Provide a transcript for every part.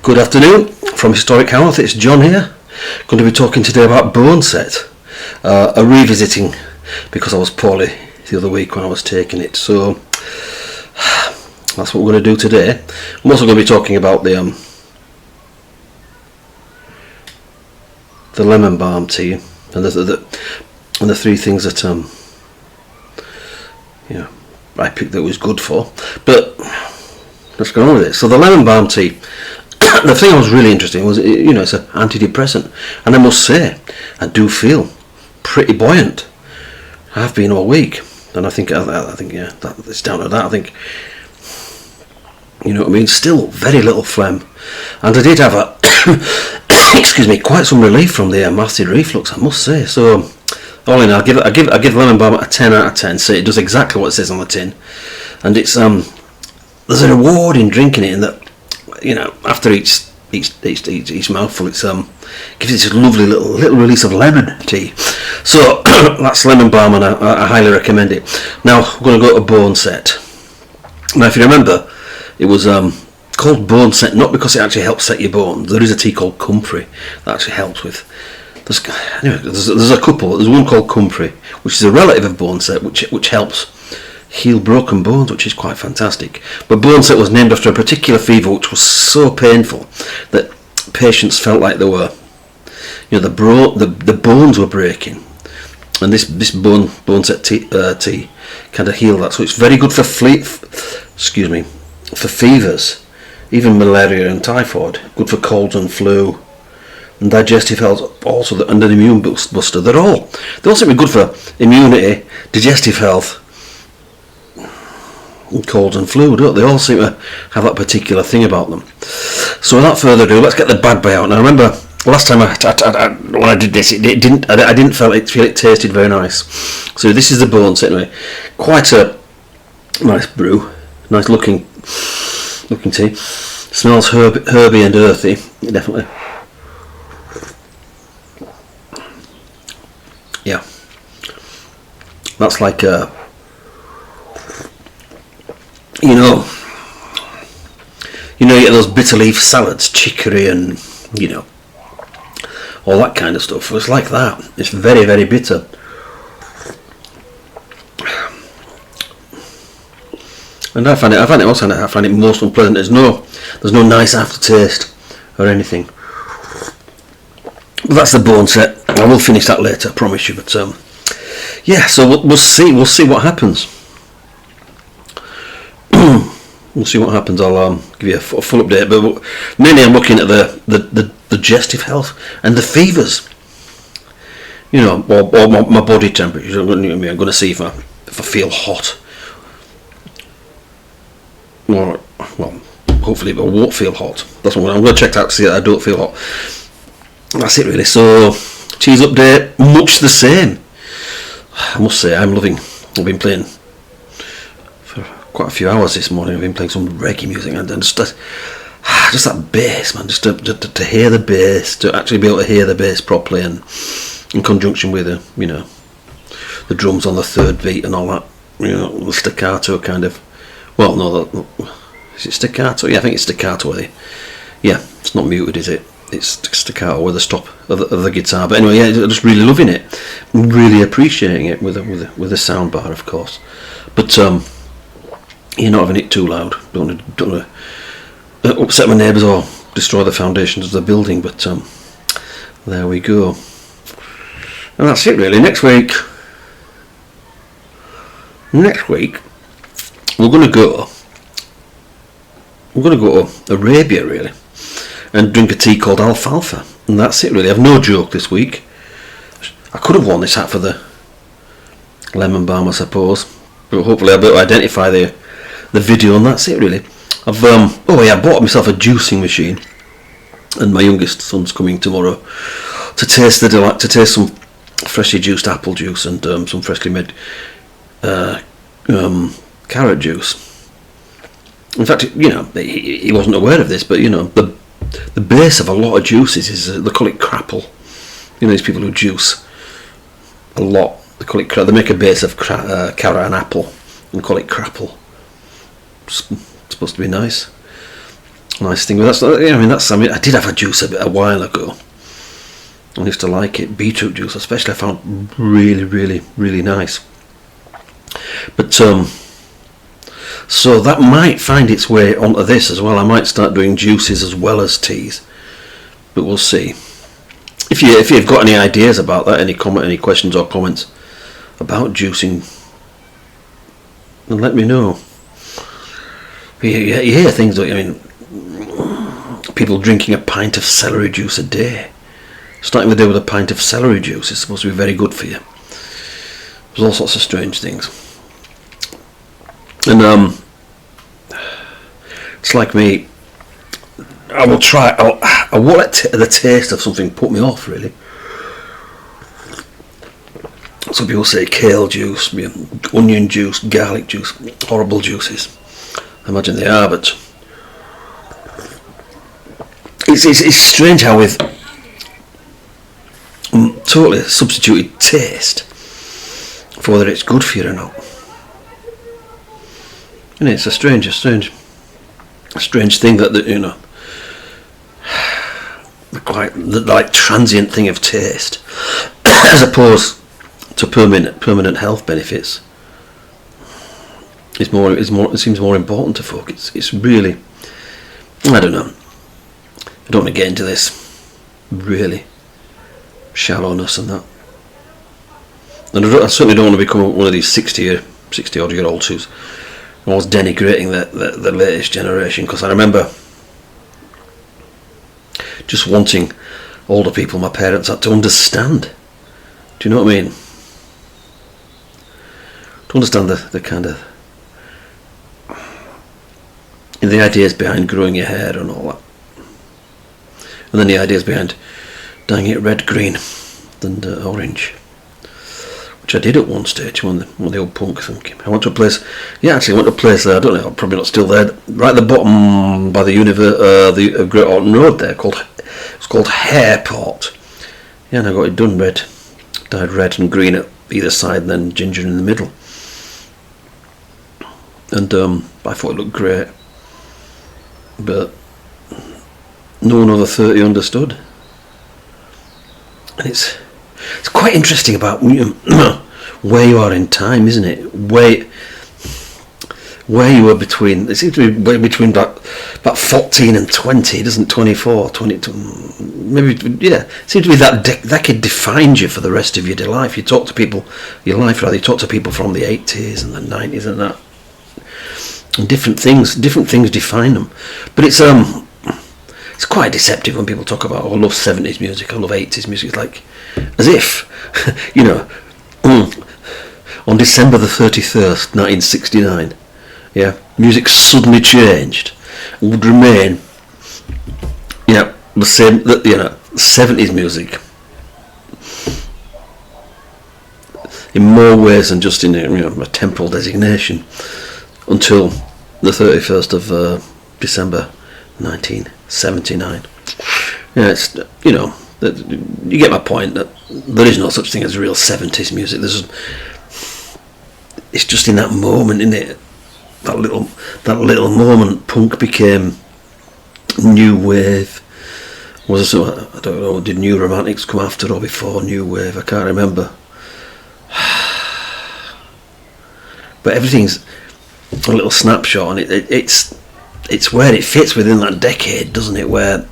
Good afternoon from Historic Health. It's John here. Going to be talking today about Boneset, a revisiting because I was poorly the other week when I was taking it. So that's what we're going to do today. I'm also going to be talking about the lemon balm tea and the three things that I picked that was good for. But let's go on with it. So the lemon balm tea. The thing I was really interested in was, it's an antidepressant, and I must say, I do feel pretty buoyant. I have been all week, and I think that it's down to that. I think, still very little phlegm, and I did have quite some relief from the acid reflux, I must say. So, all in all, I give lemon balm a 10 out of 10. So it does exactly what it says on the tin, and it's there's a reward in drinking it in that. After each mouthful, it's gives it this lovely little release of lemon tea. So that's lemon balm, and I highly recommend it. Now we're going to go to Boneset. Now, if you remember, it was called Boneset not because it actually helps set your bones. There is a tea called comfrey that actually helps with. There's a couple. There's one called comfrey, which is a relative of Boneset, which helps heal broken bones, which is quite fantastic. But Boneset was named after a particular fever which was so painful that patients felt like they were, the bones were breaking, and this Boneset tea kind of healed that. So it's very good for for fevers, even malaria and typhoid. Good for colds and flu, and digestive health also, and an immune buster. They all seem to be good for immunity, digestive health, colds and flu, don't they? All seem to have that particular thing about them. So without further ado, let's get the bad boy out. Now, remember last time when I did this, I didn't feel it tasted very nice. So this is the Boneset anyway. Quite a nice brew, nice looking tea. Smells herby and earthy, definitely. Yeah, that's like you get those bitter leaf salads, chicory and all that kind of stuff. It's like that. It's very, very bitter. And I find it most unpleasant. There's no nice aftertaste or anything. But that's the Boneset. I will finish that later, I promise you. But so we'll see what happens. We'll see what happens. I'll give you a full update, but mainly I'm looking at the digestive health and the fevers. Or my body temperature. I'm going to see if I feel hot. Or, well, hopefully I won't feel hot. That's what I'm going to check out to see that I don't feel hot. That's it really. So cheese update, much the same. I must say I've been playing quite a few hours this morning. I've been playing some reggae music and just that bass, man. Just to hear the bass, to actually be able to hear the bass properly, and in conjunction with the drums on the third beat and all that. The staccato kind of. Well, no, is it staccato? Yeah, I think it's staccato. Yeah, it's not muted, is it? It's staccato with the stop of the guitar. But anyway, yeah, I'm just really loving it, really appreciating it with the sound bar, of course. But you're not having it too loud. Don't want to upset my neighbours or destroy the foundations of the building. But there we go. And that's it really. Next week we're going to go to Arabia really, and drink a tea called Alfalfa. And that's it really. I've no joke this week. I could have worn this hat for the lemon balm, I suppose, but hopefully I'll be able to identify the video, and that's it really. I bought myself a juicing machine, and my youngest son's coming tomorrow to taste some freshly juiced apple juice and some freshly made carrot juice. In fact, he wasn't aware of this, but the base of a lot of juices is they call it crapple. These people who juice a lot, they call it they make a base of carrot and apple and call it crapple. It's supposed to be nice. nice thing. I did have a juice a while ago. I used to like it. Beetroot juice, especially, I found really, really, really nice. But so that might find its way onto this as well. I might start doing juices as well as teas, but we'll see. If you've got any ideas about that, any questions or comments about juicing, then let me know. You hear things like, people drinking a pint of celery juice a day. Starting the day with a pint of celery juice is supposed to be very good for you. There's all sorts of strange things. And it's like me. I will try. I won't let the taste of something put me off, really. Some people say kale juice, onion juice, garlic juice, horrible juices. I imagine they are, but it's strange how with totally substituted taste for whether it's good for you or not. And it's a strange thing that the like transient thing of taste, as opposed to permanent health benefits, it seems more important to folk. It's really, I don't know. I don't want to get into this really shallowness and that. And I certainly don't want to become one of these 60 odd year olds who's always denigrating the latest generation, because I remember just wanting older people, my parents, had to understand. Do you know what I mean? To understand the kind of the ideas behind growing your hair and all that, and then the ideas behind dyeing it red, green, and orange, which I did at one stage when the old punk thing. I went to a place. Yeah, actually, I went to a place there. I don't know. I'm probably not still there. Right at the bottom by the Great Orton Road there, it's called Hairport. Yeah, and I got it done red, dyed red and green at either side, and then ginger in the middle. And I thought it looked great, but no one over 30 understood. And it's quite interesting about where you are in time, isn't it? Where you were between. It seems to be between about 14 and 20, doesn't 24, 22, maybe, yeah. It seems to be that could define you for the rest of your life. You talk to people, you talk to people from the 80s and the 90s and that. And different things define them. But it's quite deceptive when people talk about, I love 70s music, I love 80s music. It's like, as if, on December the 31st, 1969, yeah, music suddenly changed and would remain, the same, 70s music in more ways than just in a temporal designation until the 31st of December 1979. Yeah, it's, you get my point that there is no such thing as real 70s music. It's just in that moment, isn't it? That little moment, punk became new wave. I don't know, did New Romantics come after or before New Wave? I can't remember. But everything's a little snapshot, and it's where it fits within that decade, doesn't it? Where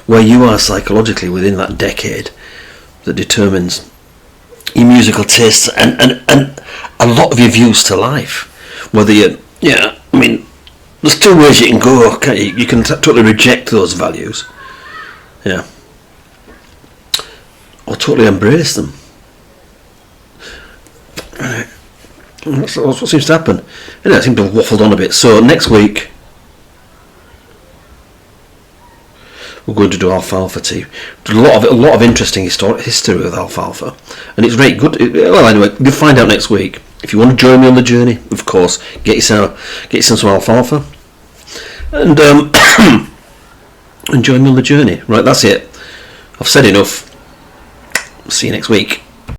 you are psychologically within that decade that determines your musical tastes and a lot of your views to life. Whether there's two ways you can go, can't you? You can totally reject those values, yeah, or totally embrace them. Right. That's what seems to happen. Anyway, I seem to have waffled on a bit. So next week we're going to do alfalfa tea. A lot of interesting history with alfalfa, and it's very good. Well, anyway, you'll find out next week. If you want to join me on the journey, of course, get yourself some alfalfa, and and join me on the journey. Right, that's it. I've said enough. See you next week.